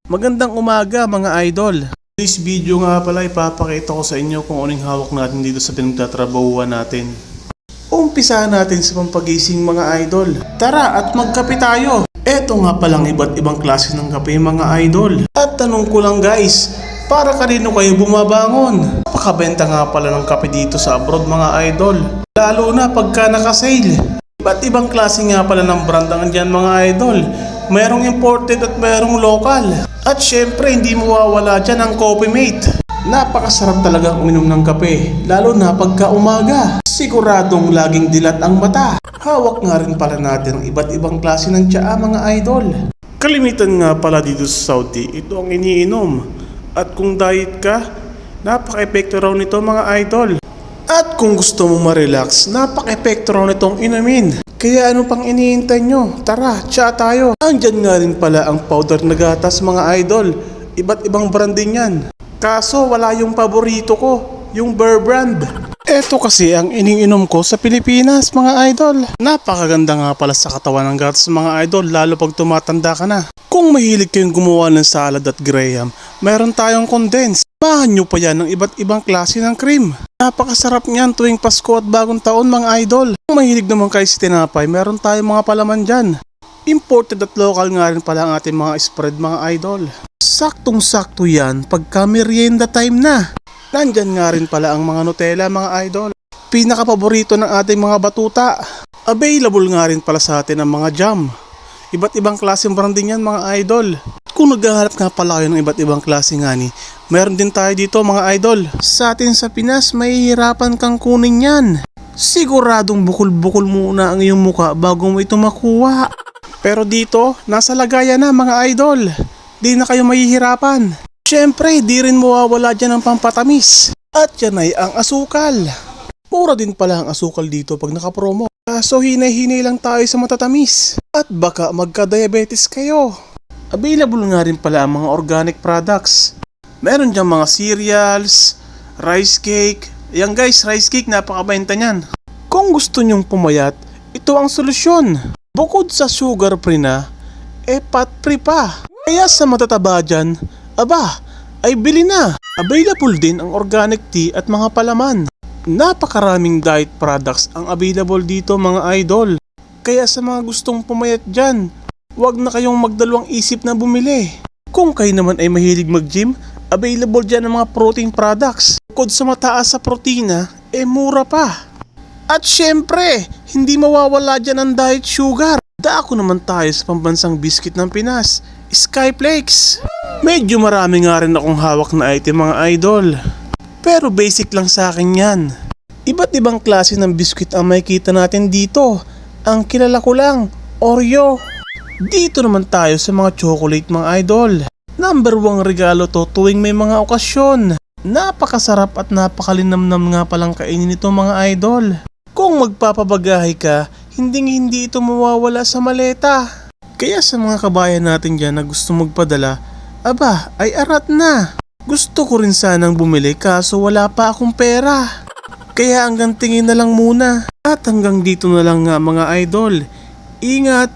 Magandang umaga mga idol. This video nga pala ipapakita ko sa inyo kung anong hawak natin dito sa pinagtatrabahuan natin. Umpisahan natin sa pampagising mga idol. Tara at magkape tayo. Eto nga palang iba't ibang klase ng kape mga idol. At tanong ko lang guys, para kanino kayo bumabangon? Napakabenta nga pala ng kape dito sa abroad mga idol. Lalo na pagka naka-sale. Iba't ibang klase nga pala ng brand ang andyan mga idol. Merong imported at merong local. At syempre hindi mawawala dyan ang Coffee Mate. Napakasarap talagang uminom ng kape, lalo na pagka umaga. Siguradong laging dilat ang mata. Hawak nga rin pala natin ang iba't ibang klase ng tsaa mga idol. Kalimitan nga pala dito sa Saudi, ito ang iniinom. At kung diet ka, napaka-epekto raw nito mga idol. At kung gusto mong ma-relax, napaka-epekto raw nitong inumin. Kaya ano pang iniintay nyo? Tara, tsaa tayo. Andyan nga rin pala ang powder na gatas mga idol. Iba't ibang brand din yan. Kaso wala yung paborito ko, yung Bear Brand. Eto kasi ang iniinom ko sa Pilipinas mga idol. Napakaganda nga pala sa katawan ng gatas mga idol, lalo pag tumatanda ka na. Kung mahilig kayong gumawa ng salad at graham, meron tayong condensed. Samahan nyo pa yan ng iba't ibang klase ng cream. Napakasarap niyan tuwing Pasko at Bagong Taon mga idol. Kung mahilig naman kayo sa tinapay, meron tayong mga palaman dyan. Imported at local nga rin pala ang ating mga spread mga idol. Saktong-sakto yan pagka merienda time na. Nandyan nga rin pala ang mga Nutella mga idol. Pinaka-paborito ng ating mga batuta. Available nga rin pala sa atin ang mga jam. Iba't ibang klaseng branding yan mga idol. Kung naghahanap nga pala kayo ng iba't ibang klase nga ni, meron din tayo dito mga idol. Sa atin sa Pinas, mahihirapan kang kunin yan. Siguradong bukol-bukol muna ang iyong muka bago mo ito makuha. Pero dito, nasa lagayan na mga idol. Di na kayo mahihirapan. Siyempre, di rin mawawala dyan ang pampatamis. At yan ay ang asukal. Mura din pala ang asukal dito pag nakapromo. Kaso hinay-hinay lang tayo sa matatamis. At baka magka-diabetes kayo. Available nga rin pala ang mga organic products. Meron dyan mga cereals, rice cake. Ayan guys, rice cake, napakabenta niyan. Kung gusto nyong pumayat, ito ang solusyon. Bukod sa sugar free na, fat free pa. Kaya sa matataba dyan, aba, ay bili na. Available din ang organic tea at mga palaman. Napakaraming diet products ang available dito mga idol. Kaya sa mga gustong pumayat dyan, huwag na kayong magdalawang isip na bumili. Kung kayo naman ay mahilig mag-gym, available dyan ang mga protein products. Bukod sa mataas sa protina, mura pa. At syempre, hindi mawawala dyan ang diet sugar. Dako naman tayo sa pambansang biscuit ng Pinas, Skyflakes. Medyo marami nga rin akong hawak na item mga idol. Pero basic lang sa akin yan. Iba't ibang klase ng biscuit ang makikita natin dito. Ang kilala ko lang, Oreo. Dito naman tayo sa mga chocolate mga idol. Number 1 regalo to tuwing may mga okasyon. Napakasarap at napakalinamnam nga palang kainin nito mga idol. Kung magpapabagahe ka, hindi ito mawawala sa maleta. Kaya sa mga kabayan natin dyan na gusto magpadala, aba ay arat na. Gusto ko rin sanang bumili kaso wala pa akong pera. Kaya hanggang tingin na lang muna. At hanggang dito na lang nga mga idol. Ingat!